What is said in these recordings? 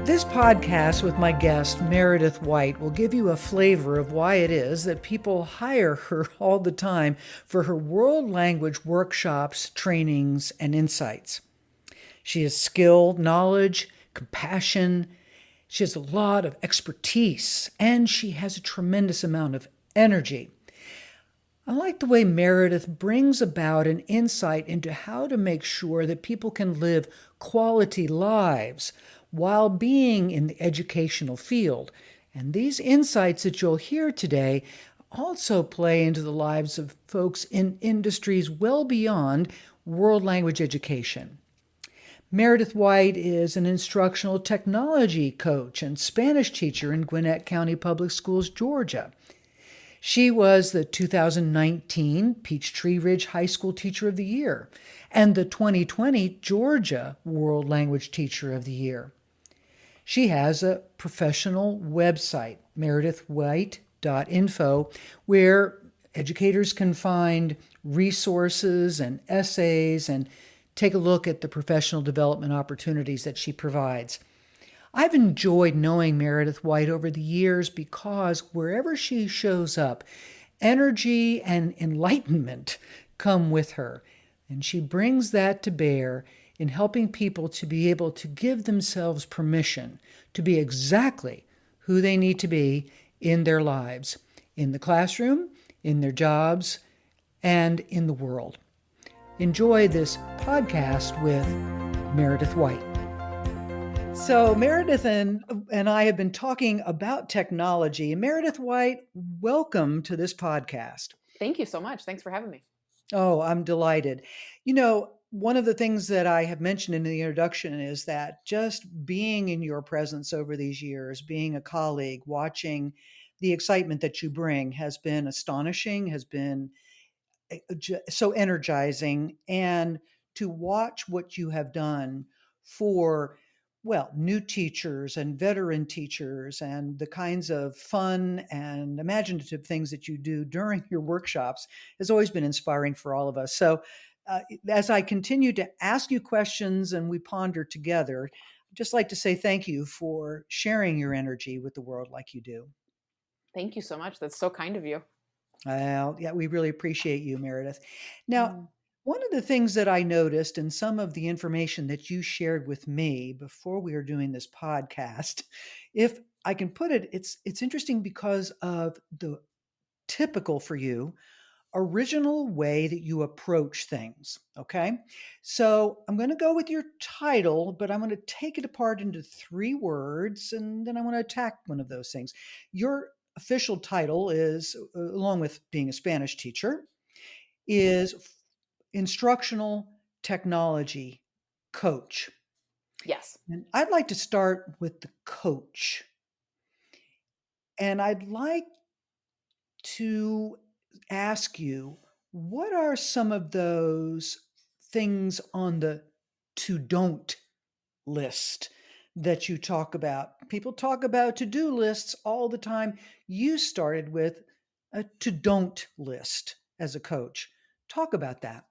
This podcast with my guest, Meredith White, will give you a flavor of why it is that people hire her all the time for her world language workshops, trainings, and insights. She has skill, knowledge, compassion. She has a lot of expertise, and she has a tremendous amount of energy. I like the way Meredith brings about an insight into how to make sure that people can live quality lives while being in the educational field. And these insights that you'll hear today also play into the lives of folks in industries well beyond world language education. Meredith White is an instructional technology coach and Spanish teacher in Gwinnett County Public Schools, Georgia. She was the 2019 Peachtree Ridge High School Teacher of the Year and the 2020 Georgia World Language Teacher of the Year. She has a professional website, meredithwhite.info, where educators can find resources and essays and take a look at the professional development opportunities that she provides. I've enjoyed knowing Meredith White over the years because wherever she shows up, energy and enlightenment come with her. And she brings that to bear in helping people to be able to give themselves permission to be exactly who they need to be in their lives, in the classroom, in their jobs, and in the world. Enjoy this podcast with Meredith White. So Meredith and I have been talking about technology. Meredith White, welcome to this podcast. Thank you so much. Thanks for having me. Oh, I'm delighted. One of the things that I have mentioned in the introduction is that just being in your presence over these years, being a colleague, watching the excitement that you bring has been astonishing, has been so energizing. And to watch what you have done for new teachers and veteran teachers and the kinds of fun and imaginative things that you do during your workshops has always been inspiring for all of us. So as I continue to ask you questions and we ponder together, I'd just like to say thank you for sharing your energy with the world like you do. Thank you so much. That's so kind of you. Yeah, we really appreciate you, Meredith. Now, one of the things that I noticed in some of the information that you shared with me before we were doing this podcast, if I can put it, it's interesting because of the typical for you original way that you approach things. Okay. So I'm going to go with your title, but I'm going to take it apart into 3 words and then I want to attack one of those things. Your official title is, along with being a Spanish teacher, is Instructional Technology Coach. Yes. And I'd like to start with the coach. And I'd like to ask you, what are some of those things on the to don't list that you talk about? People talk about to-do lists all the time. You started with a to don't list as a coach. Talk about that.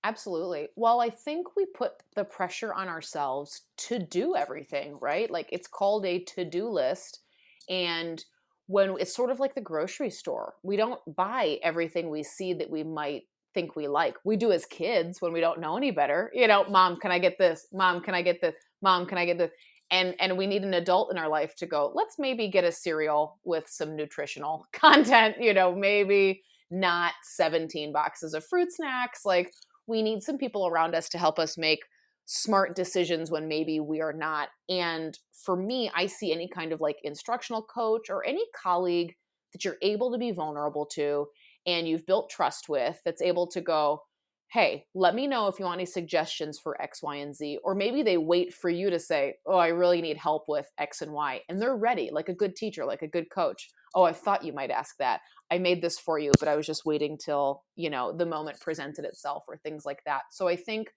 Absolutely. Well, I think we put the pressure on ourselves to do everything, right? Like it's called a to-do list. And when it's sort of like the grocery store, we don't buy everything we see that we might think we like. We do as kids when we don't know any better. Mom, can I get this? Mom, can I get this? Mom, can I get this? And we need an adult in our life to go, let's maybe get a cereal with some nutritional content, maybe not 17 boxes of fruit snacks. Like, we need some people around us to help us make smart decisions when maybe we are not. And for me, I see any kind of like instructional coach or any colleague that you're able to be vulnerable to and you've built trust with that's able to go, hey, let me know if you want any suggestions for X, Y, and Z. Or maybe they wait for you to say, oh, I really need help with X and Y. And they're ready, like a good teacher, like a good coach. Oh, I thought you might ask that. I made this for you, but I was just waiting till, the moment presented itself or things like that. So I think,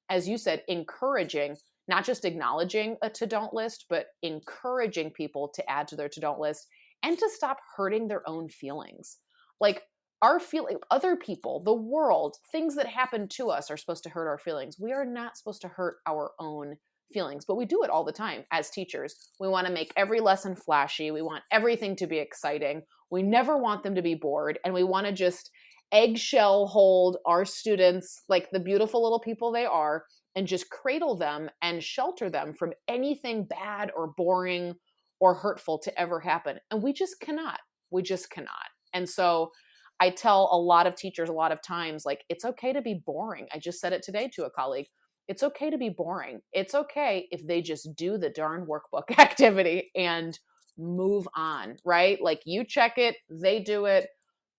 as you said, encouraging, not just acknowledging a to-don't list, but encouraging people to add to their to-don't list and to stop hurting their own feelings. Like our feeling, other people, the world, things that happen to us are supposed to hurt our feelings. We are not supposed to hurt our own feelings, but we do it all the time as teachers. We want to make every lesson flashy. We want everything to be exciting. We never want them to be bored. And we want to just eggshell hold our students like the beautiful little people they are and just cradle them and shelter them from anything bad or boring or hurtful to ever happen. And we just cannot. We just cannot. And so I tell a lot of teachers a lot of times, like, it's okay to be boring. I just said it today to a colleague. It's okay to be boring. It's okay if they just do the darn workbook activity and move on, right? Like, you check it, they do it,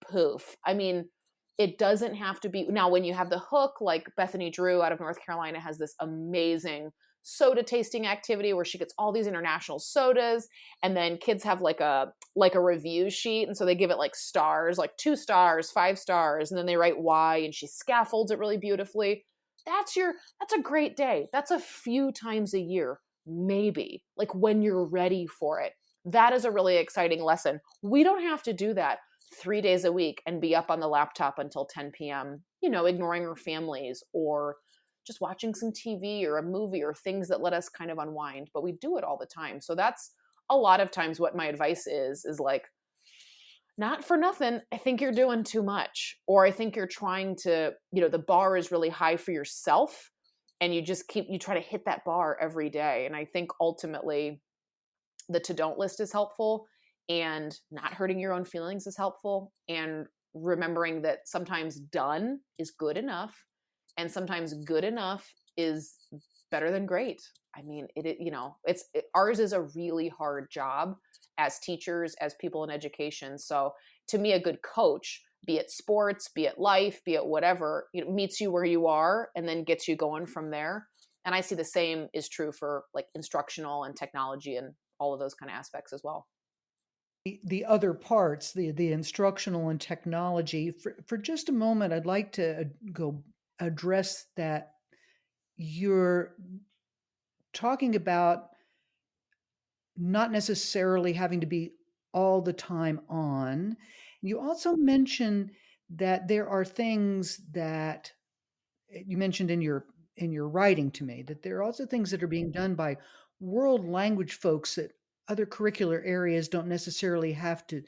poof. I mean, it doesn't have to be. Now, when you have the hook, like Bethany Drew out of North Carolina has this amazing soda tasting activity where she gets all these international sodas, and then kids have like a review sheet, and so they give it like stars, like 2 stars, 5 stars, and then they write why, and she scaffolds it really beautifully. That's a great day. That's a few times a year, maybe, like when you're ready for it. That is a really exciting lesson. We don't have to do that 3 days a week and be up on the laptop until 10 p.m., ignoring our families or just watching some TV or a movie or things that let us kind of unwind, but we do it all the time. So that's a lot of times what my advice is like, not for nothing, I think you're doing too much, or I think you're trying to, the bar is really high for yourself and you try to hit that bar every day. And I think ultimately the to-don't list is helpful, and not hurting your own feelings is helpful, and remembering that sometimes done is good enough, and sometimes good enough is better than great. I mean, ours is a really hard job as teachers, as people in education. So to me, a good coach, be it sports, be it life, be it whatever, meets you where you are and then gets you going from there. And I see the same is true for like instructional and technology and all of those kind of aspects as well. The other parts, the instructional and technology, for just a moment, I'd like to go address that. You're talking about not necessarily having to be all the time on. You also mentioned that there are things that you mentioned in your writing to me, that there are also things that are being done by world language folks that other curricular areas don't necessarily have to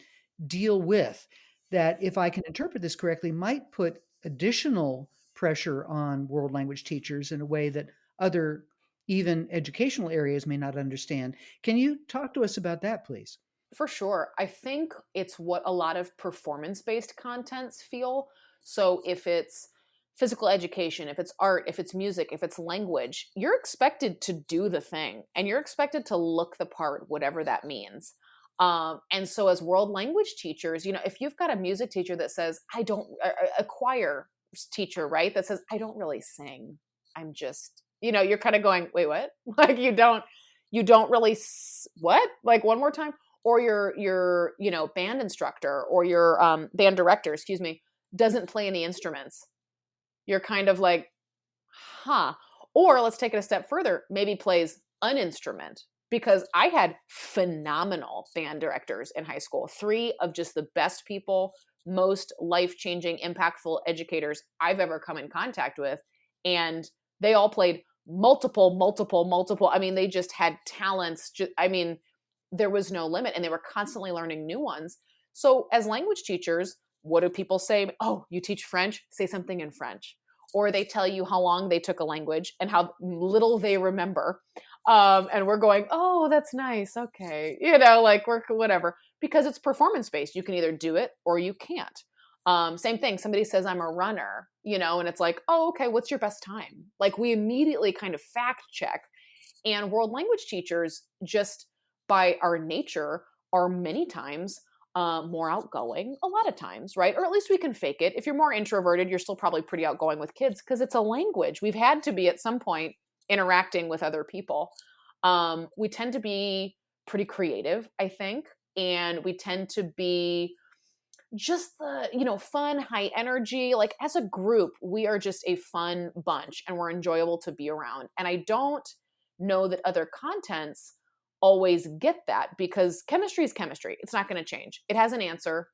deal with, that, if I can interpret this correctly, might put additional pressure on world language teachers in a way that other even educational areas may not understand. Can you talk to us about that, please? For sure. I think it's what a lot of performance-based contents feel. So if it's physical education, if it's art, if it's music, if it's language, you're expected to do the thing and you're expected to look the part, whatever that means. And so as world language teachers, if you've got a music teacher that says, a choir teacher, right, that says, I don't really sing, I'm just, you're kind of going, wait, what? Like you don't really, what? Like one more time? Or your band instructor or your band director, excuse me, doesn't play any instruments. You're kind of like, huh. Or let's take it a step further, maybe plays an instrument, because I had phenomenal band directors in high school, 3 of just the best people, most life-changing, impactful educators I've ever come in contact with. And they all played multiple. I mean, they just had talents. There was no limit, and they were constantly learning new ones. So as language teachers, what do people say? Oh, you teach French? Say something in French. Or they tell you how long they took a language and how little they remember. And we're going, oh, that's nice. Okay. Like we're whatever, because it's performance-based. You can either do it or you can't. Same thing. Somebody says I'm a runner, and it's like, oh, okay, what's your best time? Like we immediately kind of fact check. And world language teachers, just by our nature, are many times more outgoing, a lot of times, right? Or at least we can fake it. If you're more introverted, you're still probably pretty outgoing with kids because it's a language. We've had to be at some point interacting with other people. We tend to be pretty creative, I think, and we tend to be just the, fun, high energy. Like as a group, we are just a fun bunch and we're enjoyable to be around. And I don't know that other contents always get that, because chemistry is chemistry. It's not going to change. It has an answer.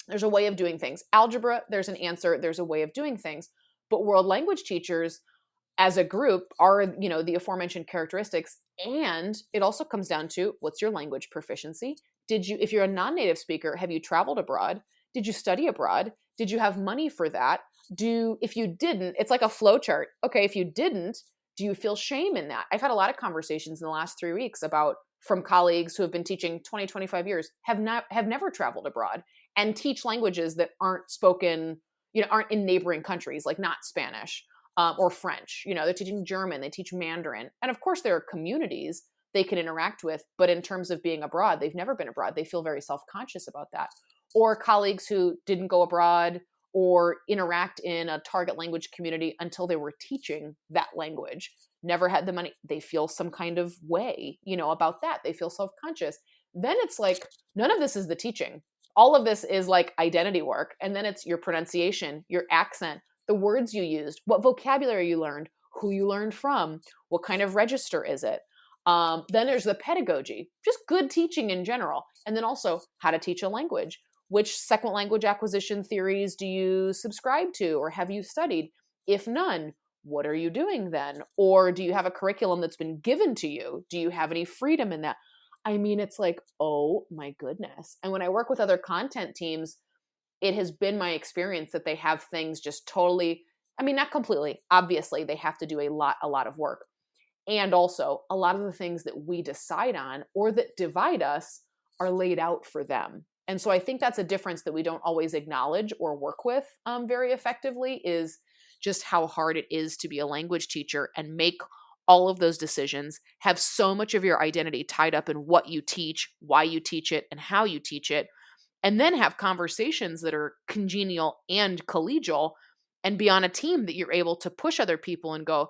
There's a way of doing things. Algebra, there's an answer. There's a way of doing things. But world language teachers, as a group are, the aforementioned characteristics. And it also comes down to, what's your language proficiency? If you're a non-native speaker, have you traveled abroad? Did you study abroad? Did you have money for that? If you didn't, it's like a flow chart. Okay, if you didn't, do you feel shame in that? I've had a lot of conversations in the last 3 weeks from colleagues who have been teaching 20, 25 years, have never traveled abroad and teach languages that aren't spoken, aren't in neighboring countries, like not Spanish or French. They're teaching German, they teach Mandarin. And of course, there are communities they can interact with. But in terms of being abroad, they've never been abroad. They feel very self-conscious about that. Or colleagues who didn't go abroad or interact in a target language community until they were teaching that language, never had the money. They feel some kind of way, about that. They feel self-conscious. Then it's like, none of this is the teaching. All of this is like identity work. And then it's your pronunciation, your accent, the words you used, what vocabulary you learned, who you learned from, what kind of register is it. Then there's the pedagogy, just good teaching in general. And then also how to teach a language. Which second language acquisition theories do you subscribe to or have you studied? If none, what are you doing then? Or do you have a curriculum that's been given to you? Do you have any freedom in that? I mean, it's like, oh my goodness. And when I work with other content teams, it has been my experience that they have things just totally, I mean, not completely. Obviously, they have to do a lot of work. And also, a lot of the things that we decide on or that divide us are laid out for them. And so I think that's a difference that we don't always acknowledge or work with very effectively, is just how hard it is to be a language teacher and make all of those decisions, have so much of your identity tied up in what you teach, why you teach it, and how you teach it, and then have conversations that are congenial and collegial, and be on a team that you're able to push other people and go,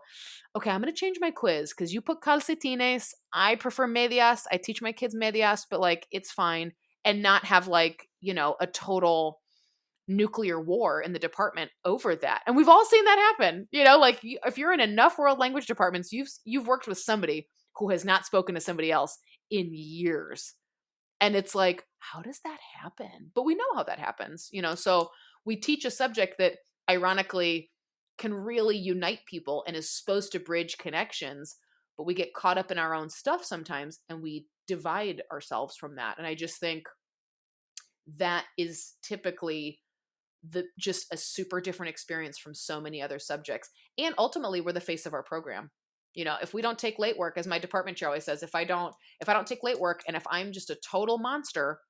okay, I'm going to change my quiz because you put calcetines. I prefer medias. I teach my kids medias, but like, it's fine. And not have like, a total nuclear war in the department over that. And we've all seen that happen, like if you're in enough world language departments, you've worked with somebody who has not spoken to somebody else in years. And it's like, how does that happen? But we know how that happens, so we teach a subject that ironically can really unite people and is supposed to bridge connections, but we get caught up in our own stuff sometimes and we divide ourselves from that. And I just think that is typically just a super different experience from so many other subjects. And ultimately, we're the face of our program. If we don't take late work, as my department chair always says, if I don't take late work and if I'm just a total monster,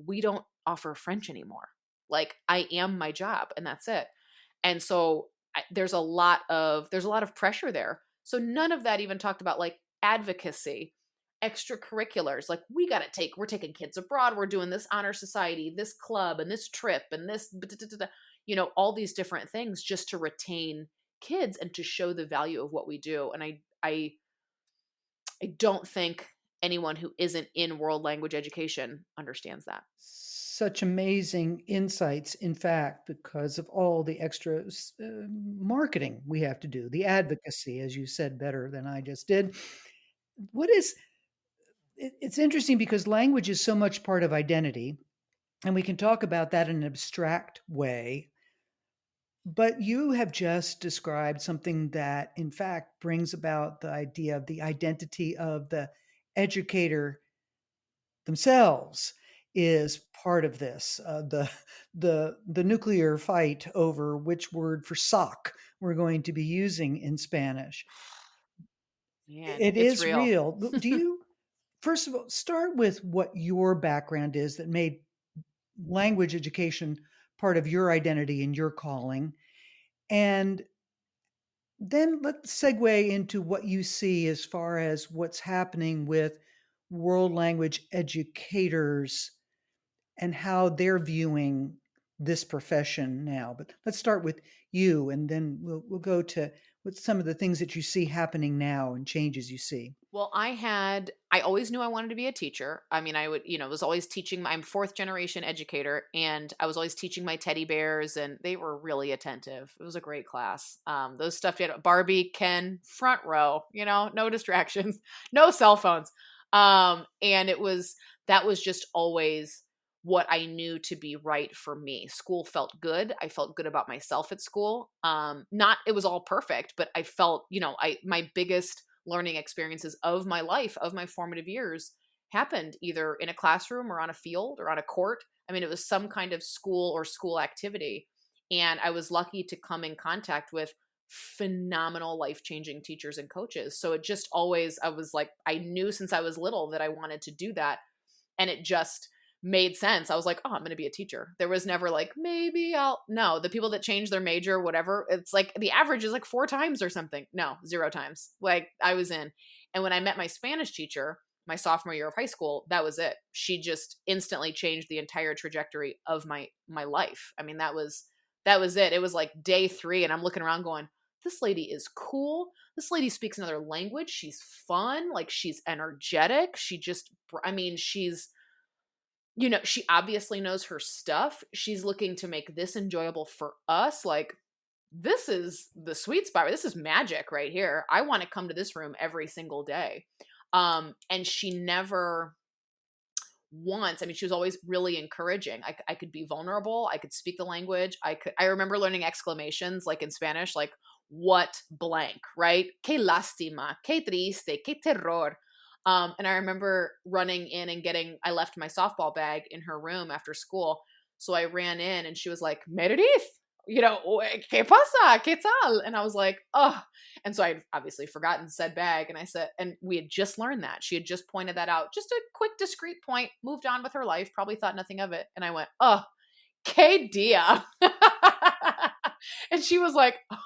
we don't offer French anymore. Like, I am my job and that's it. And so there's a lot of pressure there. So none of that even talked about like advocacy, extracurriculars. Like, we're taking kids abroad. We're doing this honor society, this club, and this trip, and this, all these different things just to retain kids and to show the value of what we do. And I don't think anyone who isn't in world language education understands that. Such amazing insights, in fact, because of all the extra marketing we have to do, the advocacy, as you said better than I just did. It's interesting because language is so much part of identity, and we can talk about that in an abstract way. But you have just described something that, in fact, brings about the idea of the identity of the educator themselves is part of this. The nuclear fight over which word for sock we're going to be using in Spanish. Man, It it's is real. real. Do you, first of all, start with what your background is that made language education part of your identity and your calling, and then let's segue into what you see as far as what's happening with world language educators and how they're viewing this profession now. But let's start with you, and then we'll go to what's some of the things that you see happening now and changes you see. Well, I always knew I wanted to be a teacher. I mean, I would, was always teaching. I'm fourth generation educator, and I was always teaching my teddy bears, and they were really attentive. It was a great class. Those stuffed Barbie, Ken, front row, no distractions, no cell phones. And that was just always what I knew to be right for me. School felt good. I felt good about myself at school. Not it was all perfect, but I felt, my biggest learning experiences of my life, of my formative years, happened either in a classroom or on a field or on a court. I mean, it was some kind of school or school activity. And I was lucky to come in contact with phenomenal life-changing teachers and coaches. So it just always, I was like, I knew since I was little that I wanted to do that. And it just made sense. I was like, oh, I'm going to be a teacher. There was never like, maybe no, the people that change their major, whatever, it's like the average is like 4 times or something. No, 0 times. Like I was in. And when I met my Spanish teacher, my sophomore year of high school, that was it. She just instantly changed the entire trajectory of my life. I mean, that was it. It was like day 3 and I'm looking around going, this lady is cool. This lady speaks another language. She's fun. Like she's energetic. She obviously knows her stuff. She's looking to make this enjoyable for us. Like, this is the sweet spot. This is magic right here. I want to come to this room every single day. And she never once, I mean, she was always really encouraging. I could be vulnerable. I could speak the language. I remember learning exclamations like in Spanish, like what blank, right? Que lástima, que triste, que terror. And I remember running in and I left my softball bag in her room after school. So I ran in and she was like, Meredith, ¿qué pasa? ¿Qué tal? And I was like, oh. And so I'd obviously forgotten said bag. And I said, and we had just learned that. She had just pointed that out. Just a quick, discreet point, moved on with her life, probably thought nothing of it. And I went, oh, que dia. And she was like, oh,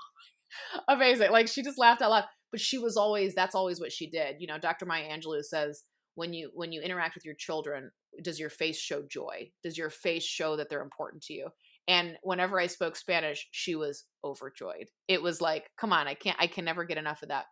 amazing. Like she just laughed out loud. But that's always what she did. Dr. Maya Angelou says, when you interact with your children, does your face show joy? Does your face show that they're important to you? And whenever I spoke Spanish, she was overjoyed. It was like, come on, I can never get enough of that.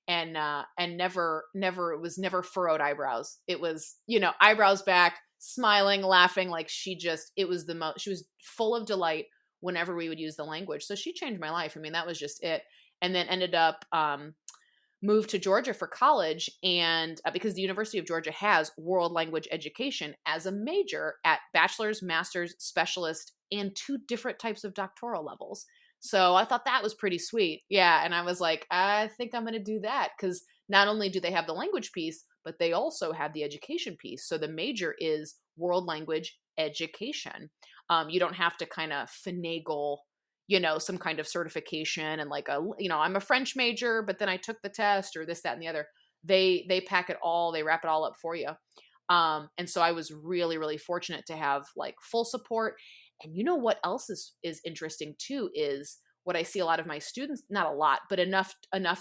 And it was never furrowed eyebrows. It was, eyebrows back, smiling, laughing. Like she was full of delight whenever we would use the language. So she changed my life. I mean, that was just it. And then ended up, moved to Georgia for college. And because the University of Georgia has world language education as a major at bachelor's, master's, specialist, and 2 different types of doctoral levels. So I thought that was pretty sweet. Yeah. And I was like, I think I'm going to do that because not only do they have the language piece, but they also have the education piece. So the major is world language education. You don't have to kind of finagle some kind of certification and like I'm a French major, but then I took the test or this, that, and the other. They pack it all, they wrap it all up for you. And so I was really, really fortunate to have like full support. And what else is interesting too, is what I see a lot of my students, not a lot, but enough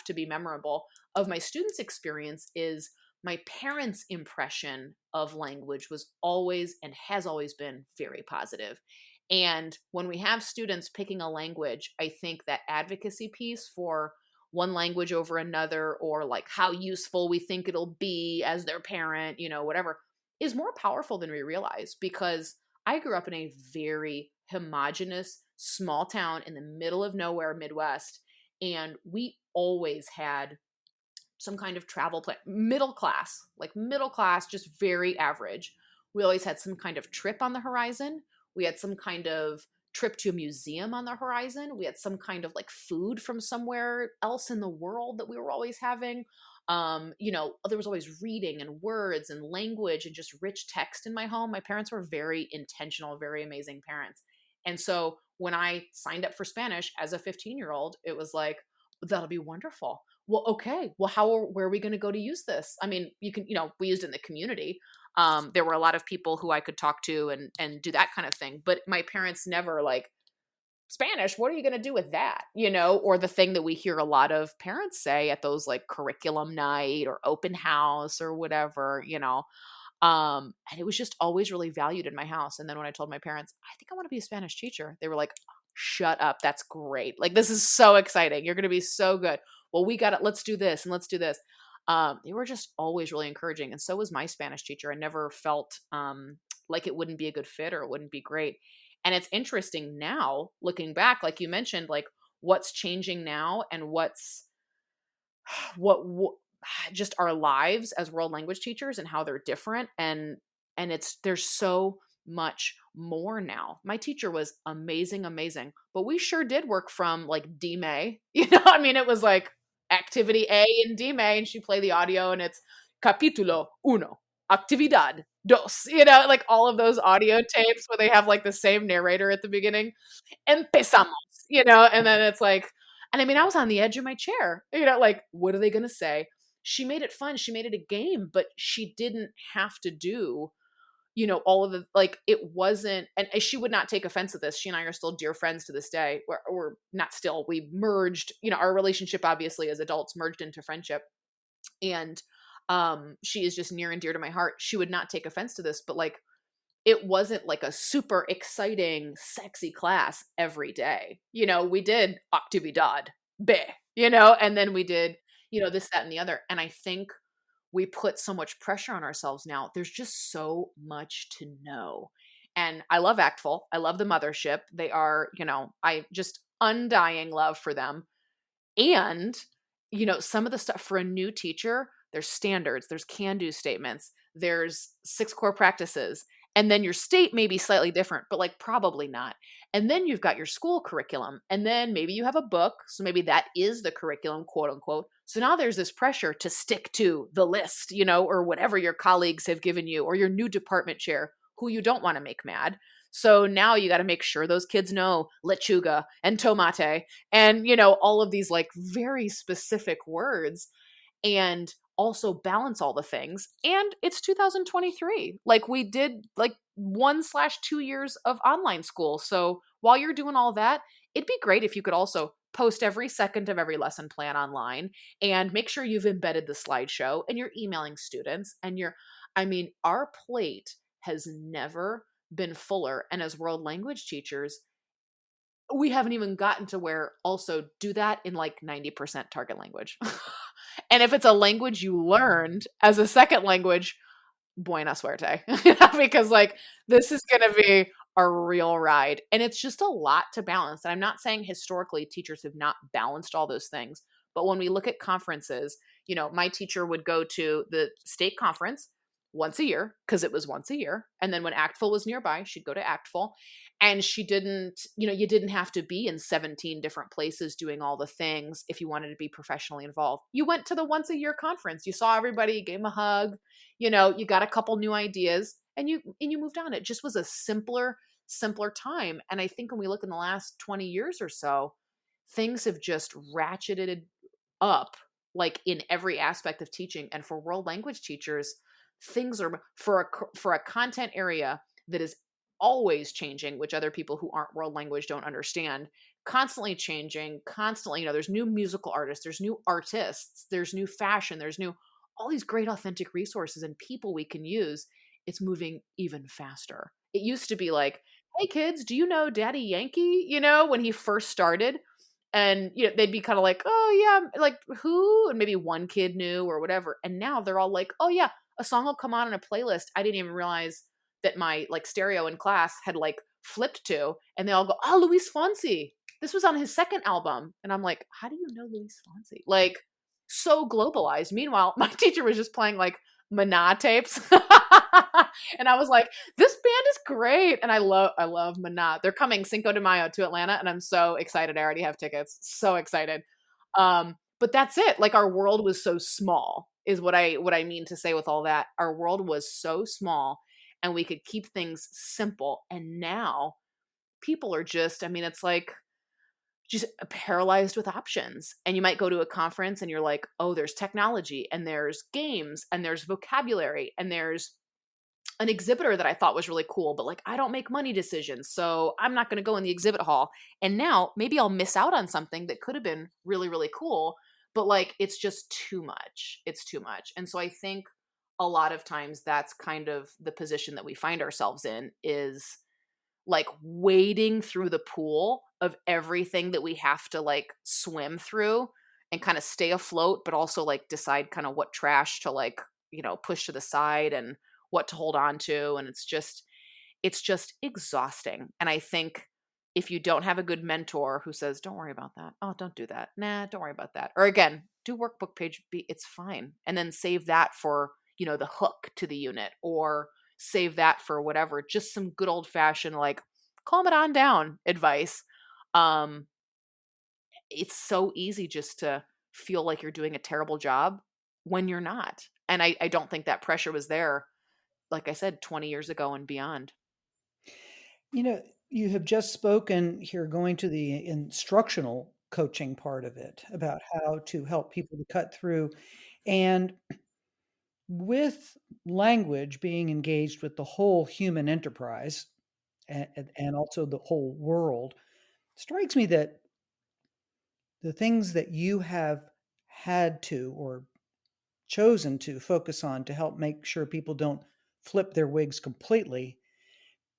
to be memorable of my students' experience is my parents' impression of language was always and has always been very positive. And when we have students picking a language, I think that advocacy piece for one language over another, or like how useful we think it'll be as their parent, whatever, is more powerful than we realize. Because I grew up in a very homogenous small town in the middle of nowhere, Midwest, and we always had some kind of travel plan, middle class, just very average. We always had some kind of trip on the horizon. We had some kind of trip to a museum on the horizon. We had some kind of like food from somewhere else in the world that we were always having. There was always reading and words and language and just rich text in my home. My parents were very intentional, very amazing parents. And so when I signed up for Spanish as a 15-year-old, it was like, that'll be wonderful. Well, okay. Well, where are we going to go to use this? I mean, you can, we used it in the community. There were a lot of people who I could talk to and do that kind of thing. But my parents never like, Spanish, what are you going to do with that? Or the thing that we hear a lot of parents say at those like curriculum night or open house or whatever, and it was just always really valued in my house. And then when I told my parents, I think I want to be a Spanish teacher, they were like, shut up. That's great. Like, this is so exciting. You're going to be so good. Well, we got it. Let's do this and let's do this. They were just always really encouraging. And so was my Spanish teacher. I never felt like it wouldn't be a good fit or it wouldn't be great. And it's interesting now, looking back, like you mentioned, like what's changing now and what just our lives as world language teachers and how they're different. And there's so much more now. My teacher was amazing, amazing, but we sure did work from like D May. I mean, it was like activity A in D May, and she play the audio, and it's capítulo uno, actividad dos, like all of those audio tapes where they have like the same narrator at the beginning. Empezamos, and then it's like, and I mean, I was on the edge of my chair, like, what are they going to say? She made it fun. She made it a game, but she didn't have to do, all of the, like, it wasn't, and she would not take offense at this. She and I are still dear friends to this day. We're not still, we merged, our relationship, obviously, as adults merged into friendship. And she is just near and dear to my heart. She would not take offense to this, but like, it wasn't like a super exciting, sexy class every day. We did actividad, be, and then we did, this, that, and the other. And I think we put so much pressure on ourselves now. There's just so much to know. And I love Actful. I love the mothership. They are, I just undying love for them. And, some of the stuff for a new teacher, there's standards, there's can-do statements, there's 6 core practices. And then your state may be slightly different, but like probably not. And then you've got your school curriculum. And then maybe you have a book. So maybe that is the curriculum, quote unquote. So now there's this pressure to stick to the list, or whatever your colleagues have given you, or your new department chair who you don't want to make mad. So now you got to make sure those kids know lechuga and tomate and, all of these like very specific words, and also balance all the things. And it's 2023. Like we did like 1/2 years of online school. So while you're doing all that, it'd be great if you could also post every second of every lesson plan online and make sure you've embedded the slideshow and you're emailing students and our plate has never been fuller. And as world language teachers, we haven't even gotten to where also do that in like 90% target language. And if it's a language you learned as a second language, buena suerte. Because like this is going to be a real ride. And it's just a lot to balance. And I'm not saying historically teachers have not balanced all those things. But when we look at conferences, my teacher would go to the state conference once a year because it was once a year. And then when Actful was nearby, she'd go to Actful. And she didn't, you didn't have to be in 17 different places doing all the things if you wanted to be professionally involved. You went to the once a year conference, you saw everybody, you gave them a hug, you got a couple new ideas and you moved on. It just was a simpler time. And I think when we look in the last 20 years or so, things have just ratcheted up like in every aspect of teaching. And for world language teachers, things are for a content area that is always changing, which other people who aren't world language don't understand, constantly changing, constantly, there's new musical artists, there's new artists, there's new fashion, there's new, all these great authentic resources and people we can use. It's moving even faster. It used to be like, hey kids, do you know Daddy Yankee? When he first started, and they'd be kind of like, oh yeah, like who? And maybe one kid knew or whatever. And now they're all like, oh yeah, a song will come on in a playlist I didn't even realize that my like stereo in class had like flipped to, and they all go, oh, Luis Fonsi, this was on his second album. And I'm like, how do you know Luis Fonsi? Like so globalized. Meanwhile, my teacher was just playing like Mana tapes. And I was like, this band is great. And I love Mana. They're coming Cinco de Mayo to Atlanta. And I'm so excited. I already have tickets. So excited. But that's it. Like our world was so small is what I mean to say with all that. Our world was so small and we could keep things simple. And now people are just, it's like just paralyzed with options. And you might go to a conference and you're like, oh, there's technology and there's games and there's vocabulary and there's an exhibitor that I thought was really cool, but like, I don't make money decisions. So I'm not going to go in the exhibit hall. And now maybe I'll miss out on something that could have been really, really cool, but like, it's just too much. It's too much. And so I think a lot of times that's kind of the position that we find ourselves in, is like wading through the pool of everything that we have to like swim through and kind of stay afloat, but also like decide kind of what trash to like, push to the side and what to hold on to. And it's just exhausting. And I think if you don't have a good mentor who says, don't worry about that. Oh, don't do that. Nah, don't worry about that. Or again, do workbook page B, it's fine. And then save that for, the hook to the unit, or, save that for whatever. Just some good old fashioned, like, calm it on down advice. Um, it's so easy just to feel like you're doing a terrible job when you're not. And I don't think that pressure was there, like I said, 20 years ago and beyond. You know, you have just spoken here going to the instructional coaching part of it about how to help people to cut through. And with language being engaged with the whole human enterprise and also the whole world, strikes me that the things that you have had to or chosen to focus on to help make sure people don't flip their wigs completely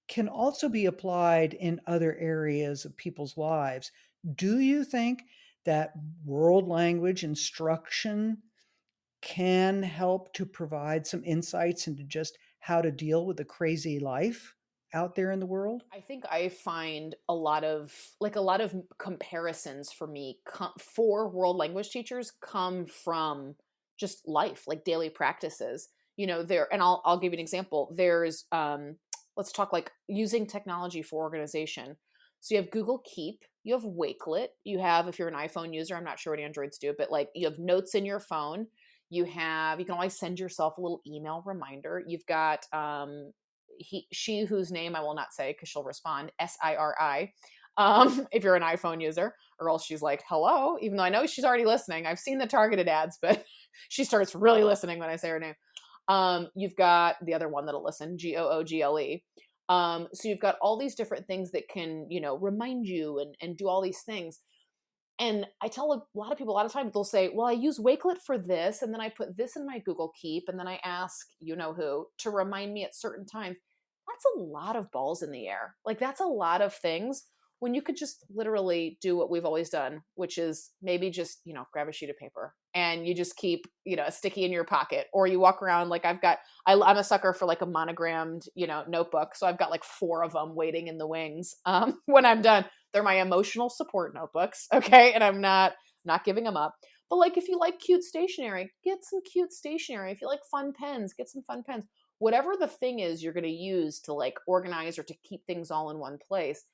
can also be applied in other areas of people's lives. Do you think that world language instruction can help to provide some insights into just how to deal with the crazy life out there in the world? I think I find a lot of comparisons for me for world language teachers come from just life, like daily practices. There, and I'll give you an example. There's let's talk like using technology for organization. So you have Google Keep, you have Wakelet, you have, if you're an iPhone user, I'm not sure what Androids do, but like you have notes in your phone. You can always send yourself a little email reminder. You've got she whose name I will not say because she'll respond, Siri, if you're an iPhone user, or else she's like, hello, even though I know she's already listening. I've seen the targeted ads, but she starts really listening when I say her name. You've got the other one that'll listen, Google. So you've got all these different things that can, remind you and do all these things. And I tell a lot of people, a lot of times they'll say, well, I use Wakelet for this, and then I put this in my Google Keep, and then I ask you know who to remind me at certain times. That's a lot of balls in the air. Like, that's a lot of things when you could just literally do what we've always done, which is maybe just, grab a sheet of paper and you just keep, a sticky in your pocket, or you walk around like I'm a sucker for like a monogrammed, notebook. So I've got like 4 of them waiting in the wings. When I'm done, they're my emotional support notebooks. Okay. And I'm not giving them up. But like, if you like cute stationery, get some cute stationery. If you like fun pens, get some fun pens. Whatever the thing is you're going to use to like organize or to keep things all in one place.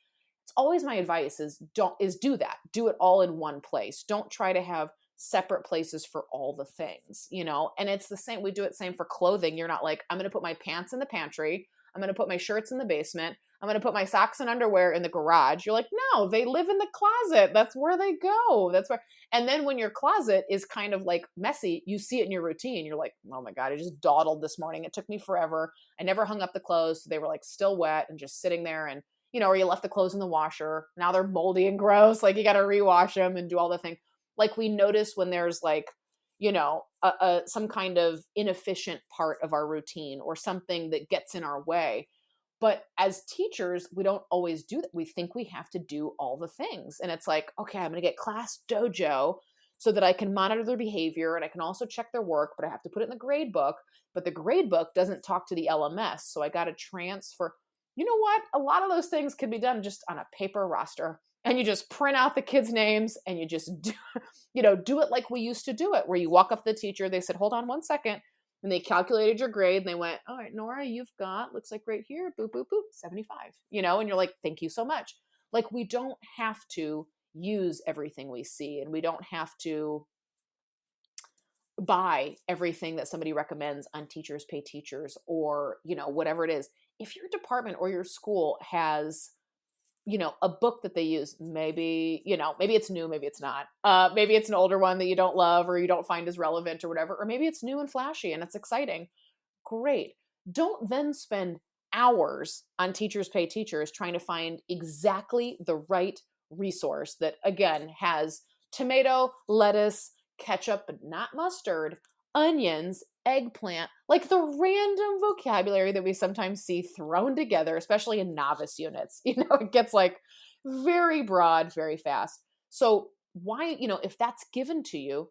It's always my advice is do that. Do it all in one place. Don't try to have separate places for all the things, And it's the same. We do it same for clothing. You're not like, I'm going to put my pants in the pantry. I'm going to put my shirts in the basement. I'm going to put my socks and underwear in the garage. You're like, no, they live in the closet. That's where they go. That's where. And then when your closet is kind of like messy, you see it in your routine. You're like, oh my God, I just dawdled this morning. It took me forever. I never hung up the clothes. So they were like still wet and just sitting there. And, or you left the clothes in the washer. Now they're moldy and gross. Like, you got to rewash them and do all the things. Like, we notice when there's like, some kind of inefficient part of our routine or something that gets in our way. But as teachers, we don't always do that. We think we have to do all the things. And it's like, okay, I'm going to get Class Dojo so that I can monitor their behavior and I can also check their work, but I have to put it in the grade book. But the grade book doesn't talk to the LMS. So I got to transfer. You know what? A lot of those things can be done just on a paper roster. And you just print out the kids' names and you just do it like we used to do it, where you walk up to the teacher, they said, hold on one second. And they calculated your grade and they went, all right, Norah, you've got, looks like right here, boop, boop, boop, 75, and you're like, thank you so much. Like, we don't have to use everything we see, and we don't have to buy everything that somebody recommends on Teachers Pay Teachers or, whatever it is. If your department or your school has a book that they use, maybe it's new, maybe it's not. Maybe it's an older one that you don't love or you don't find as relevant or whatever, or maybe it's new and flashy and it's exciting. Great. Don't then spend hours on Teachers Pay Teachers trying to find exactly the right resource that, again, has tomato, lettuce, ketchup, but not mustard, onions, eggplant, like the random vocabulary that we sometimes see thrown together, especially in novice units. It gets like very broad, very fast. So why, if that's given to you,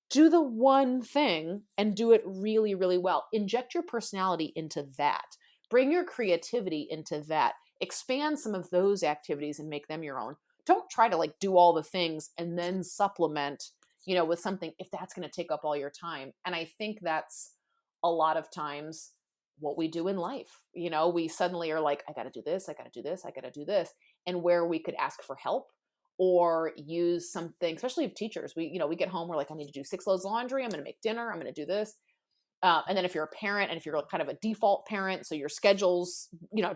do the one thing and do it really, really well. Inject your personality into that. Bring your creativity into that. Expand some of those activities and make them your own. Don't try to like do all the things and then supplement with something if that's going to take up all your time. And I think that's a lot of times what we do in life. We suddenly are like, I got to do this, I got to do this, I got to do this, and where we could ask for help or use something, especially if teachers, we get home, we're like, I need to do 6 loads of laundry, I'm going to make dinner, I'm going to do this. And then if you're a parent and if you're kind of a default parent, so your schedules,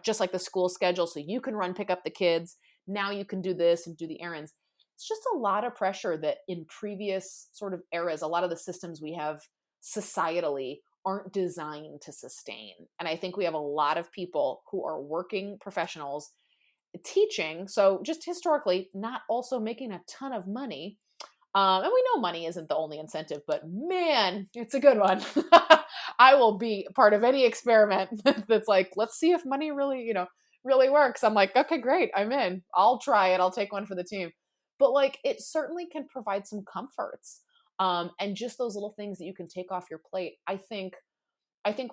just like the school schedule, so you can run pick up the kids. Now you can do this and do the errands. It's just a lot of pressure that in previous sort of eras, a lot of the systems we have societally aren't designed to sustain. And I think we have a lot of people who are working professionals teaching. So just historically, not also making a ton of money. And we know money isn't the only incentive, but man, it's a good one. I will be part of any experiment that's like, let's see if money really, really works. I'm like, okay, great. I'm in. I'll try it. I'll take one for the team. But like, it certainly can provide some comforts. And just those little things that you can take off your plate. I think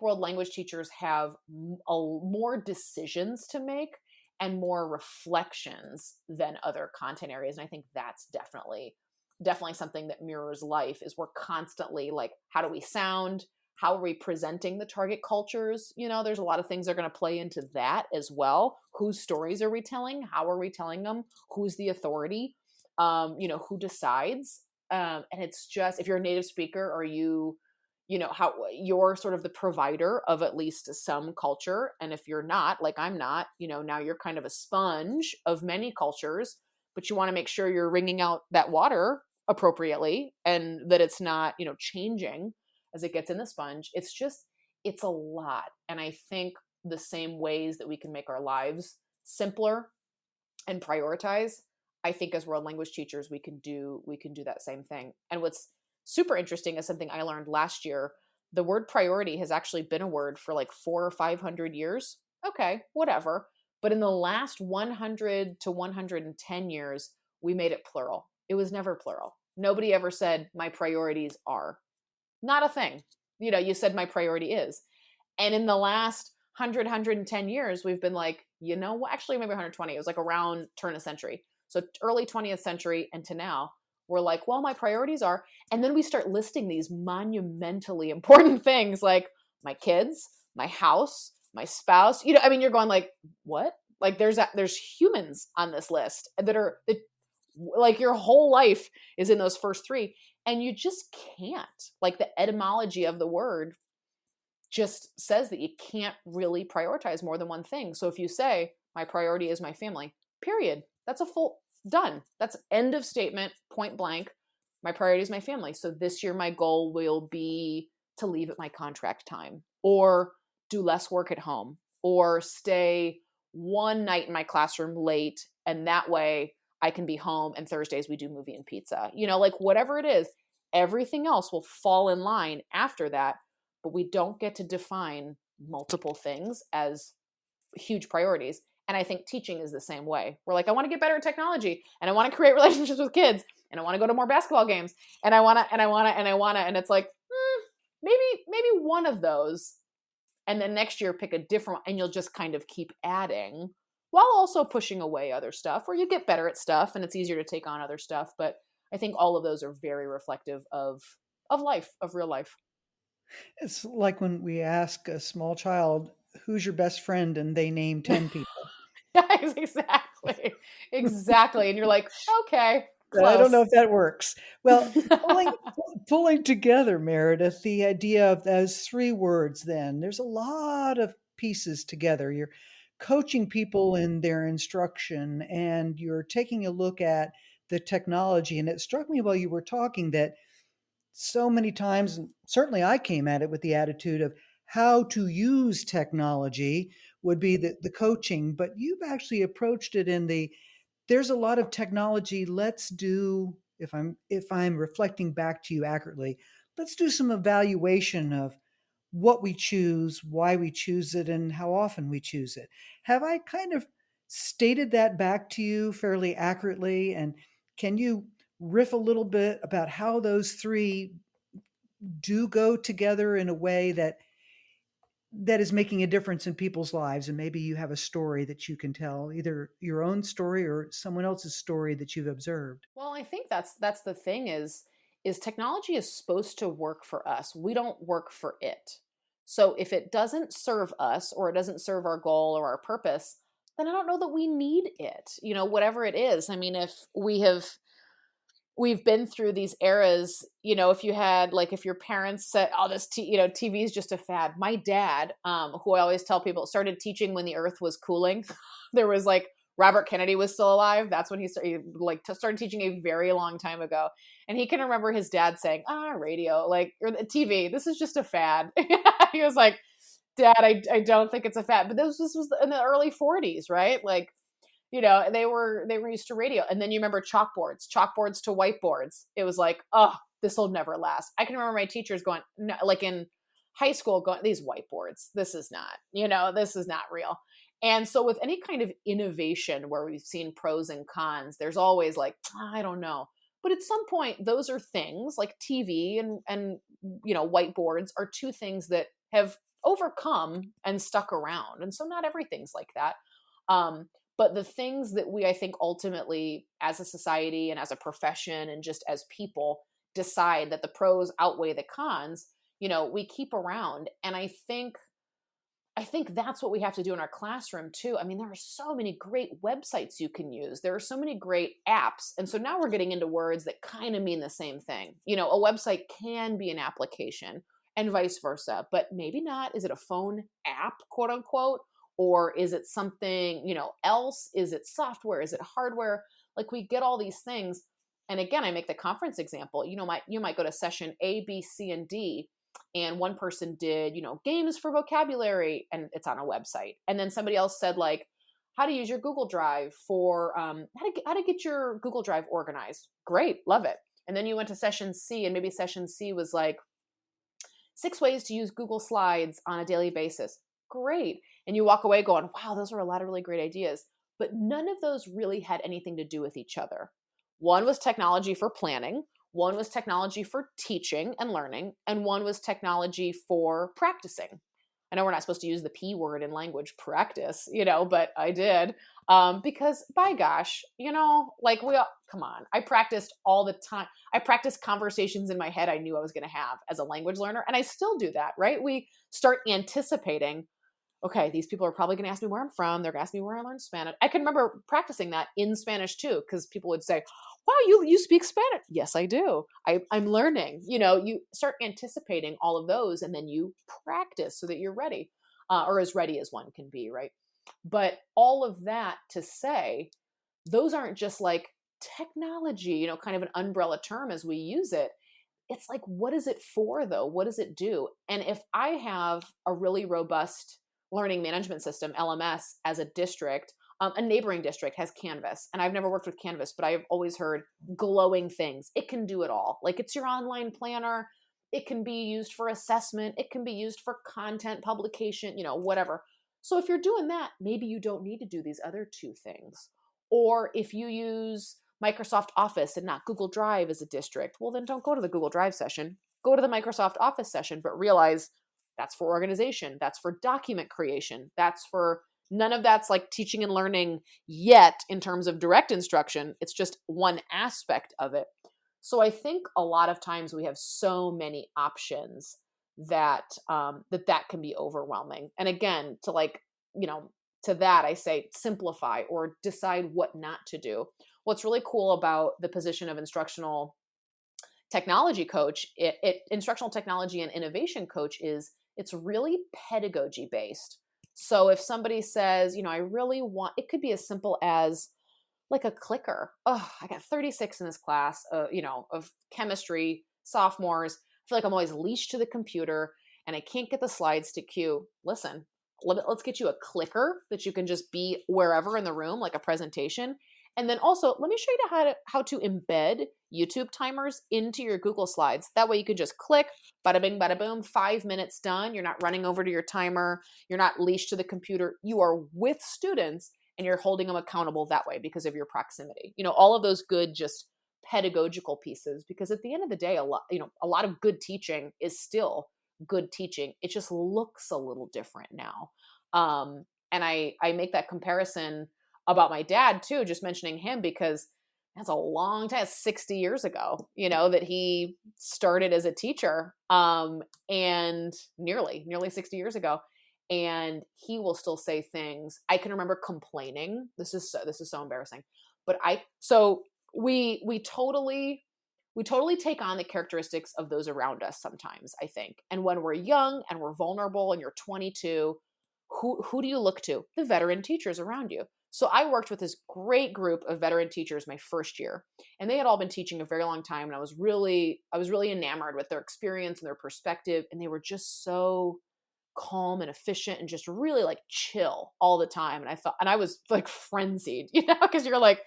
world language teachers have more decisions to make and more reflections than other content areas. And I think that's definitely something that mirrors life. Is we're constantly like, how do we sound? How are we presenting the target cultures? There's a lot of things that are going to play into that as well. Whose stories are we telling? How are we telling them? Who's the authority? Who decides? And it's just, if you're a native speaker, are you, how you're sort of the provider of at least some culture. And if you're not, like I'm not, now you're kind of a sponge of many cultures, but you want to make sure you're wringing out that water appropriately and that it's not, changing as it gets in the sponge. It's a lot. And I think the same ways that we can make our lives simpler and prioritize, I think as world language teachers, we can do that same thing. And what's super interesting is something I learned last year. The word priority has actually been a word for like 400 or 500 years. Okay, whatever. But in the last 100 to 110 years, we made it plural. It was never plural. Nobody ever said, my priorities are. Not a thing. You said my priority is. And in the last 110 years, we've been like, actually maybe 120. It was like around turn of century. So early 20th century and to now, we're like, well, my priorities are. And then we start listing these monumentally important things like my kids, my house, my spouse. You're going like, what? Like there's humans on this list that like your whole life is in those first three. And you just can't. Like the etymology of the word just says that you can't really prioritize more than one thing. So if you say, my priority is my family, period. That's a full done. That's end of statement, point blank. My priority is my family. So this year, my goal will be to leave at my contract time or do less work at home or stay one night in my classroom late. And that way I can be home. And Thursdays we do movie and pizza, like whatever it is, everything else will fall in line after that. But we don't get to define multiple things as huge priorities. And I think teaching is the same way. We're like, I want to get better at technology and I want to create relationships with kids and I want to go to more basketball games and I want to, and it's like, maybe one of those. And then next year pick a different one and you'll just kind of keep adding while also pushing away other stuff where you get better at stuff and it's easier to take on other stuff. But I think all of those are very reflective of life, of real life. It's like when we ask a small child, who's your best friend? And they name 10 people. Yes, exactly. Exactly. And you're like, okay, I don't know close. if that works. Well, pulling together, Meredith, the idea of those three words, then there's a lot of pieces together. You're coaching people in their instruction and you're taking a look at the technology. And it struck me while you were talking that so many times, and certainly I came at it with the attitude of how to use technology would be the coaching, but you've actually approached it in the there's a lot of technology. Let's do, if I'm reflecting back to you accurately, let's do some evaluation of what we choose, why we choose it, and how often we choose it. Have I kind of stated that back to you fairly accurately? And can you riff a little bit about how those three do go together in a way that is making a difference in people's lives? And maybe you have a story that you can tell, either your own story or someone else's story that you've observed. Well, I think that's the thing is technology is supposed to work for us. We don't work for it. So if it doesn't serve us or it doesn't serve our goal or our purpose, then I don't know that we need it, whatever it is. I mean, if we've been through these eras, if you had, like, if your parents said, oh, TV is just a fad. My dad, who I always tell people, started teaching when the earth was cooling. There was, like, Robert Kennedy was still alive. That's when he started teaching a very long time ago. And he can remember his dad saying, radio, like, or the TV, this is just a fad. He was like, Dad, I don't think it's a fad. But this was in the early 40s, right? Like, they were used to radio. And then you remember chalkboards to whiteboards. It was like, oh, this will never last. I can remember my teachers going, no, like in high school, going, these whiteboards, this is not real. And so with any kind of innovation where we've seen pros and cons, there's always like, I don't know. But at some point, those are things like TV and whiteboards are two things that have overcome and stuck around. And so not everything's like that. But the things that I think ultimately as a society and as a profession and just as people decide that the pros outweigh the cons, we keep around. And I think that's what we have to do in our classroom too. I mean, there are so many great websites you can use. There are so many great apps. And so now we're getting into words that kind of mean the same thing. A website can be an application and vice versa, but maybe not. Is it a phone app, quote unquote? Or is it something, else? Is it software? Is it hardware? Like, we get all these things. And again, I make the conference example. You might go to session A, B, C, and D, and one person did, games for vocabulary, and it's on a website. And then somebody else said, like, how to use your Google Drive for how to get your Google Drive organized. Great, love it. And then you went to session C, and maybe session C was like 6 ways to use Google Slides on a daily basis. Great. And you walk away going, wow, those are a lot of really great ideas. But none of those really had anything to do with each other. One was technology for planning. One was technology for teaching and learning. And one was technology for practicing. I know we're not supposed to use the P word in language, practice, but I did. Because by gosh, like come on, I practiced all the time. I practiced conversations in my head I knew I was going to have as a language learner. And I still do that, right? We start anticipating, okay, these people are probably going to ask me where I'm from. They're going to ask me where I learned Spanish. I can remember practicing that in Spanish too, because people would say, wow, you speak Spanish. Yes, I do. I'm learning. You start anticipating all of those, and then you practice so that you're ready, or as ready as one can be, right? But all of that to say, those aren't just like technology, kind of an umbrella term as we use it. It's like, what is it for though? What does it do? And if I have a really robust learning management system, LMS, as a district, a neighboring district has Canvas, and I've never worked with Canvas, but I've always heard glowing things. It can do it all. Like, it's your online planner. It can be used for assessment. It can be used for content publication, whatever. So if you're doing that, maybe you don't need to do these other two things. Or if you use Microsoft Office and not Google Drive as a district, well, then don't go to the Google Drive session. Go to the Microsoft Office session, but realize that's for organization. That's for document creation. None of that's like teaching and learning yet in terms of direct instruction. It's just one aspect of it. So I think a lot of times we have so many options that that can be overwhelming. And again, to that, I say simplify or decide what not to do. What's really cool about the position of instructional technology coach, instructional technology and innovation coach, is it's really pedagogy based. So if somebody says, I really want, it could be as simple as like a clicker. Oh, I got 36 in this class, of chemistry, sophomores. I feel like I'm always leashed to the computer and I can't get the slides to queue. Listen, let's get you a clicker that you can just be wherever in the room, like a presentation. And then also, let me show you how to embed YouTube timers into your Google Slides. That way you can just click, bada bing, bada boom, 5 minutes done. You're not running over to your timer. You're not leashed to the computer. You are with students and you're holding them accountable that way because of your proximity. All of those good, just pedagogical pieces, because at the end of the day, a lot of good teaching is still good teaching. It just looks a little different now. And I make that comparison about my dad too, just mentioning him, because That's a long time, 60 years ago, that he started as a teacher, and nearly 60 years ago. And he will still say things. I can remember complaining. This is so embarrassing. But we totally take on the characteristics of those around us sometimes, I think. And when we're young and we're vulnerable and you're 22, who do you look to? The veteran teachers around you. So I worked with this great group of veteran teachers my first year, and they had all been teaching a very long time. And I was really enamored with their experience and their perspective. And they were just so calm and efficient and just really like chill all the time. And I was like frenzied, because you're like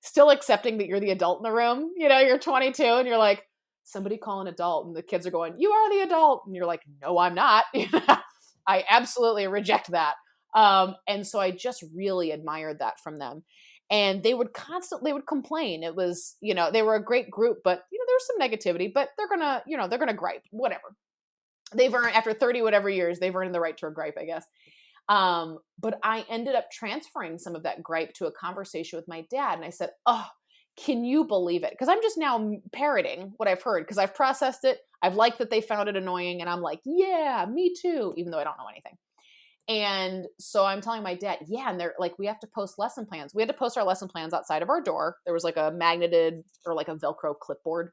still accepting that you're the adult in the room. You're 22 and you're like, somebody call an adult. And the kids are going, you are the adult. And you're like, no, I'm not. I absolutely reject that. And so I just really admired that from them. And they would complain. It was, they were a great group, but there was some negativity, but they're going to gripe, whatever. They've earned, after 30 whatever years, they've earned the right to a gripe, I guess. But I ended up transferring some of that gripe to a conversation with my dad. And I said, oh, can you believe it? Because I'm just now parroting what I've heard, because I've processed it. I've liked that they found it annoying. And I'm like, yeah, me too, even though I don't know anything. And so I'm telling my dad, yeah, and they're like, we have to post lesson plans. We had to post our lesson plans outside of our door. There was like a magneted or like a Velcro clipboard.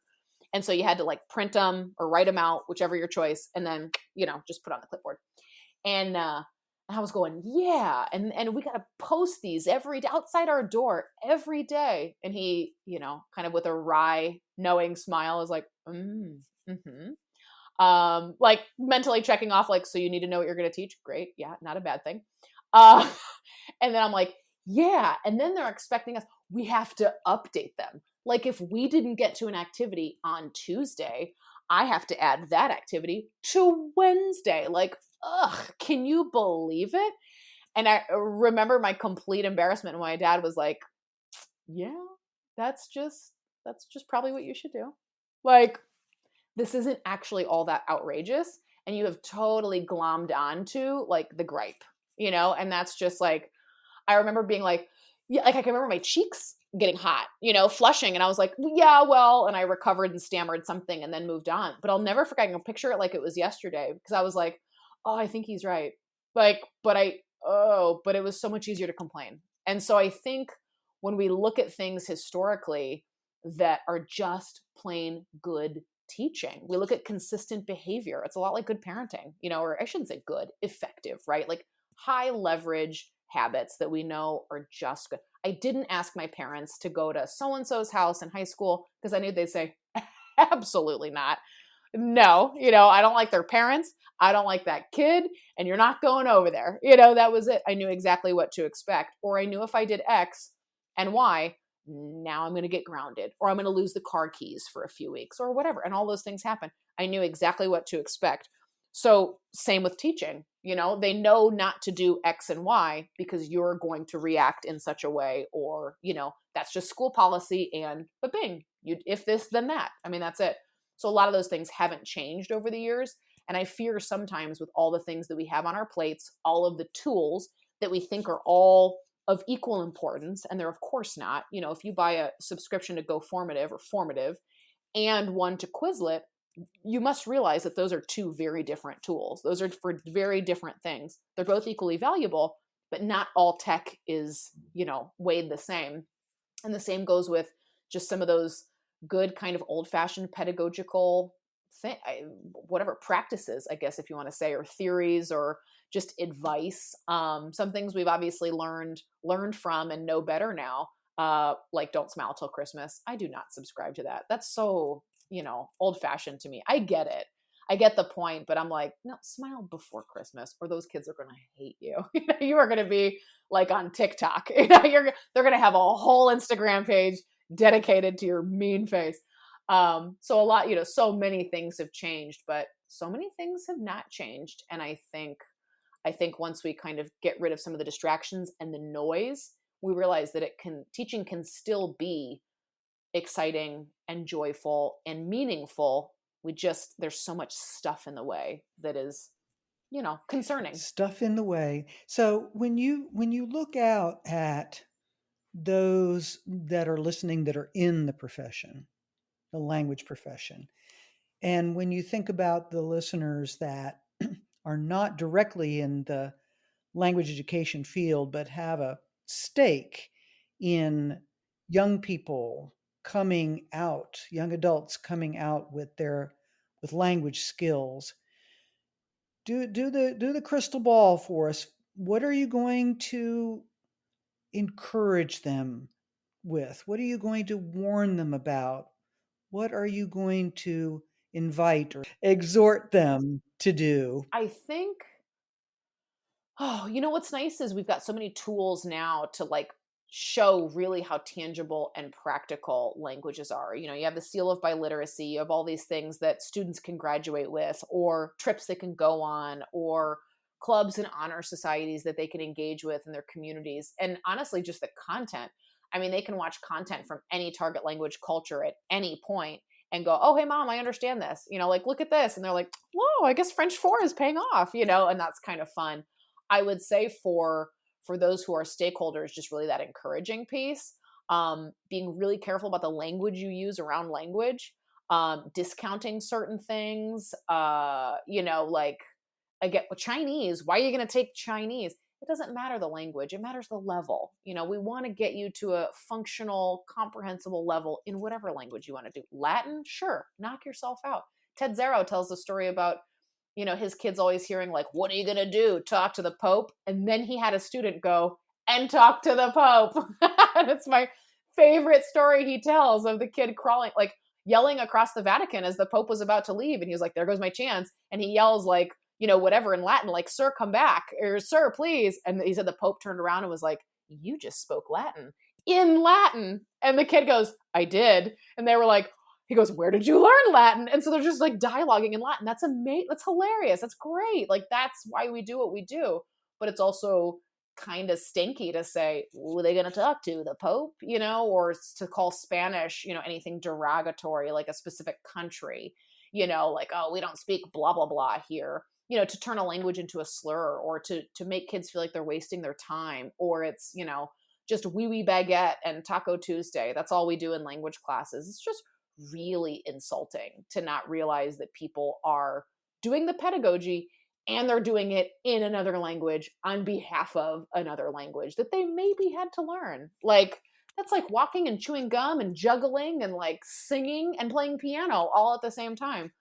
And so you had to like print them or write them out, whichever your choice. And then, just put on the clipboard. And I was going, yeah. And we got to post these every day outside our door every day. And he, kind of with a wry, knowing smile is like, like mentally checking off, like, so you need to know what you're going to teach. Great. Yeah. Not a bad thing. And then I'm like, yeah. And then they're expecting us, we have to update them. Like if we didn't get to an activity on Tuesday, I have to add that activity to Wednesday. Like, ugh, can you believe it? And I remember my complete embarrassment when my dad was like, yeah, that's just probably what you should do. Like, this isn't actually all that outrageous. And you have totally glommed onto like the gripe, and that's just like, I remember being like, yeah, like I can remember my cheeks getting hot, flushing. And I was like, yeah, well, and I recovered and stammered something and then moved on. But I'll never forget, I can picture it like it was yesterday, because I was like, oh, I think he's right. Like, but it was so much easier to complain. And so I think when we look at things historically that are just plain good teaching, we look at consistent behavior. It's a lot like good parenting, or I shouldn't say good, effective, right? Like high leverage habits that we know are just good. I didn't ask my parents to go to so-and-so's house in high school because I knew they'd say, absolutely not. No, I don't like their parents. I don't like that kid, and you're not going over there. That was it. I knew exactly what to expect, or I knew if I did X and Y, now I'm going to get grounded, or I'm going to lose the car keys for a few weeks or whatever. And all those things happen. I knew exactly what to expect. So same with teaching, they know not to do X and Y because you're going to react in such a way, or, that's just school policy, but bing, if this, then that. I mean, that's it. So a lot of those things haven't changed over the years. And I fear sometimes with all the things that we have on our plates, all of the tools that we think are all of equal importance, and they're of course not. If you buy a subscription to Go Formative or Formative and one to Quizlet, you must realize that those are two very different tools. Those are for very different things. They're both equally valuable, but not all tech is, weighed the same. And the same goes with just some of those good kind of old-fashioned pedagogical whatever practices, I guess, if you want to say, or theories, or just advice. Some things we've obviously learned from and know better now, like don't smile till Christmas. I do not subscribe to that. That's so, old-fashioned to me. I get it. I get the point, but I'm like, no, smile before Christmas, or those kids are going to hate you. You are going to be like on TikTok. They're going to have a whole Instagram page dedicated to your mean face. So a lot, so many things have changed, but so many things have not changed. And I think once we kind of get rid of some of the distractions and the noise, we realize that teaching can still be exciting and joyful and meaningful. There's so much stuff in the way that is, concerning. Stuff in the way. So when you look out at those that are listening that are in the profession, the language profession. And when you think about the listeners that are not directly in the language education field, but have a stake in young people coming out, young adults coming out with their with language skills. Do the crystal ball for us. What are you going to encourage them with? What are you going to warn them about? What are you going to invite or exhort them to do? I think, oh, you know what's nice is we've got so many tools now to like show really how tangible and practical languages are. You know, you have the seal of biliteracy, you have all these things that students can graduate with, or trips they can go on, or clubs and honor societies that they can engage with in their communities. And honestly, just the content. I mean, they can watch content from any target language culture at any point and go, oh, hey, mom, I understand this. You know, like, look at this. And they're like, whoa, I guess French 4 is paying off, you know, and that's kind of fun. I would say for those who are stakeholders, just really that encouraging piece, being really careful about the language you use around language, discounting certain things, you know, like again, with Chinese, why are you going to take Chinese? It doesn't matter the language. It matters the level. You know, we want to get you to a functional, comprehensible level in whatever language you want to do. Latin, sure, knock yourself out. Ted Zero tells the story about, you know, his kids always hearing like, what are you going to do? Talk to the Pope? And then he had a student go and talk to the Pope. And it's my favorite story he tells of the kid crawling, like yelling across the Vatican as the Pope was about to leave. And he was like, there goes my chance. And he yells like, you know, whatever in Latin, like, sir, come back, or sir, please. And he said the Pope turned around and was like, you just spoke Latin in Latin. And the kid goes, I did. And they were like, he goes, where did you learn Latin? And so they're just like dialoguing in Latin. That's amazing. That's hilarious. That's great. Like, that's why we do what we do. But it's also kind of stinky to say, who are they going to talk to? The Pope, you know, or to call Spanish, you know, anything derogatory, like a specific country, you know, like, oh, we don't speak blah, blah, blah here, you know, to turn a language into a slur, or to make kids feel like they're wasting their time, or it's, you know, just wee wee baguette and Taco Tuesday. That's all we do in language classes. It's just really insulting to not realize that people are doing the pedagogy and they're doing it in another language on behalf of another language that they maybe had to learn. Like, that's like walking and chewing gum and juggling and like singing and playing piano all at the same time.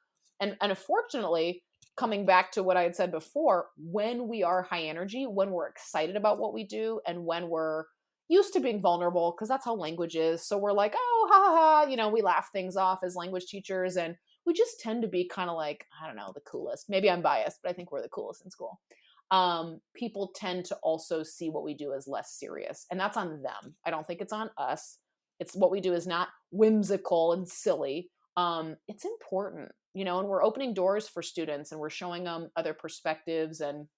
And unfortunately, coming back to what I had said before, when we are high energy, when we're excited about what we do, and when we're used to being vulnerable, because that's how language is. So we're like, oh, ha, ha, ha, you know, we laugh things off as language teachers, and we just tend to be kind of like, I don't know, the coolest. Maybe I'm biased, but I think we're the coolest in school. People tend to also see what we do as less serious, and that's on them. I don't think it's on us. It's what we do is not whimsical and silly. It's important, you know, and we're opening doors for students, and we're showing them other perspectives and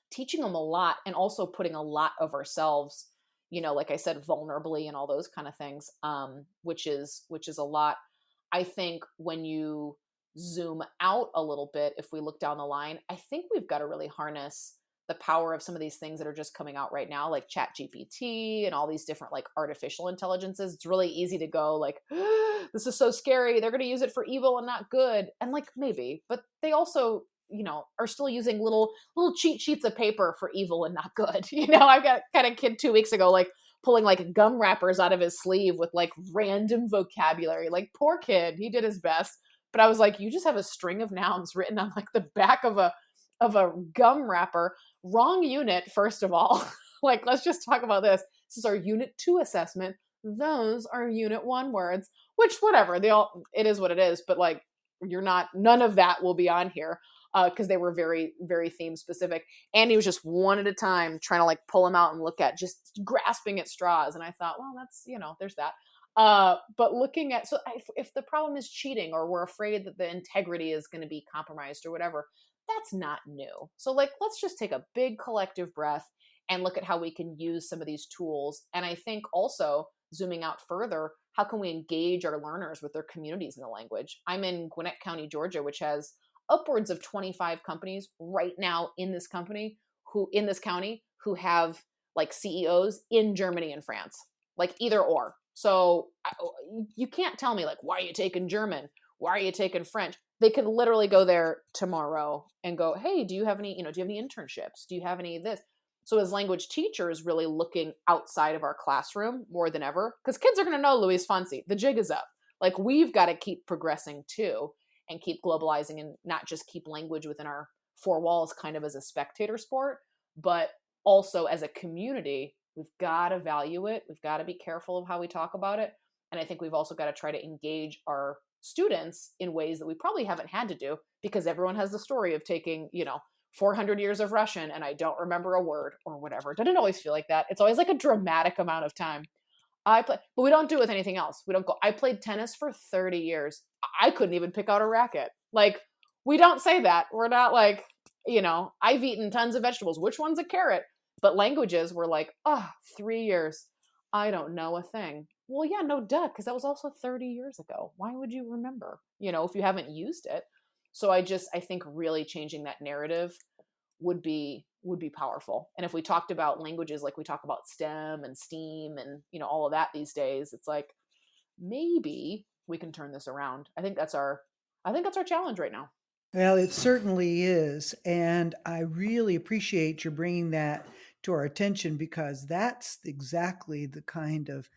teaching them a lot, and also putting a lot of ourselves, you know, like I said, vulnerably and all those kind of things, which is a lot. I think when you zoom out a little bit, if we look down the line, I think we've got to really harness the power of some of these things that are just coming out right now, like Chat GPT and all these different like artificial intelligences. It's really easy to go like, this is so scary. They're going to use it for evil and not good. And like, maybe, but they also, you know, are still using little cheat sheets of paper for evil and not good. You know, I've got kind of kid 2 weeks ago, like pulling like gum wrappers out of his sleeve with like random vocabulary. Like, poor kid, he did his best. But I was like, you just have a string of nouns written on like the back of a gum wrapper. Wrong unit, first of all. Like, let's just talk about this. This is our unit 2 assessment. Those are unit 1 words, which whatever, it is what it is. But like, none of that will be on here. Because they were very, very theme specific. And he was just one at a time trying to like pull them out and look at, just grasping at straws. And I thought, well, that's, you know, there's that. But looking at, so if the problem is cheating, or we're afraid that the integrity is going to be compromised or whatever, that's not new. So like, let's just take a big collective breath and look at how we can use some of these tools. And I think also, zooming out further, how can we engage our learners with their communities in the language? I'm in Gwinnett County, Georgia, which has upwards of 25 companies right now in this county who have like CEOs in Germany and France, like either or. So you can't tell me like, why are you taking German? Why are you taking French? They could literally go there tomorrow and go, hey, do you have any, do you have any internships? Do you have any of this? So as language teachers, really looking outside of our classroom more than ever, because kids are going to know Luis Fonsi, the jig is up. Like we've got to keep progressing too and keep globalizing and not just keep language within our four walls kind of as a spectator sport, but also as a community, we've got to value it. We've got to be careful of how we talk about it. And I think we've also got to try to engage our students in ways that we probably haven't had to do, because everyone has the story of taking, 400 years of Russian and I don't remember a word or whatever. Doesn't it always feel like that? It's always like a dramatic amount of time. But we don't do it with anything else. We don't go, I played tennis for 30 years. I couldn't even pick out a racket. Like, we don't say that. We're not like, I've eaten tons of vegetables. Which one's a carrot? But languages were like, 3 years. I don't know a thing. Well, yeah, no duh, because that was also 30 years ago. Why would you remember, if you haven't used it? So I think really changing that narrative would be powerful. And if we talked about languages like we talk about STEM and STEAM and, all of that these days, it's like, maybe we can turn this around. I think that's our challenge right now. Well, it certainly is. And I really appreciate your bringing that to our attention, because that's exactly the kind of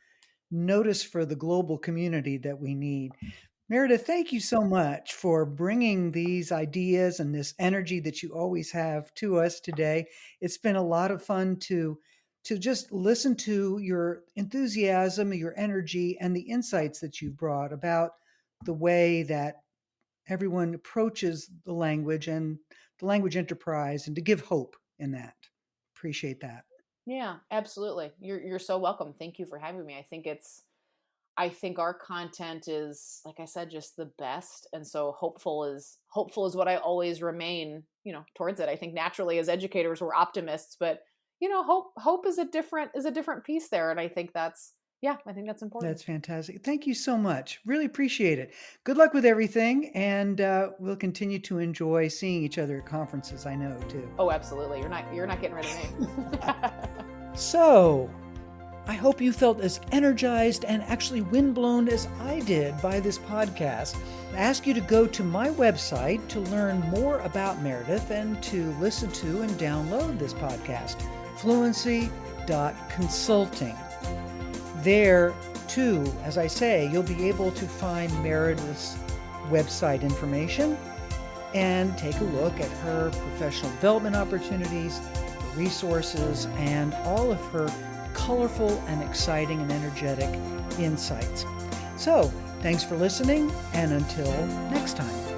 notice for the global community that we need. Meredith, thank you so much for bringing these ideas and this energy that you always have to us today. It's been a lot of fun to just listen to your enthusiasm, your energy, and the insights that you've brought about the way that everyone approaches the language and the language enterprise, and to give hope in that. Appreciate that. Yeah, absolutely. You're so welcome. Thank you for having me. I think our content is, like I said, just the best. And so hopeful is what I always remain, towards it. I think naturally as educators, we're optimists, but hope is a different piece there. And I think that's important. That's fantastic. Thank you so much. Really appreciate it. Good luck with everything. And we'll continue to enjoy seeing each other at conferences, I know, too. Oh, absolutely. You're not getting rid of me. So I hope you felt as energized and actually windblown as I did by this podcast. I ask you to go to my website to learn more about Meredith and to listen to and download this podcast, fluency.consulting. There, too, as I say, you'll be able to find Meredith's website information and take a look at her professional development opportunities, her resources, and all of her colorful and exciting and energetic insights. So, thanks for listening, and until next time.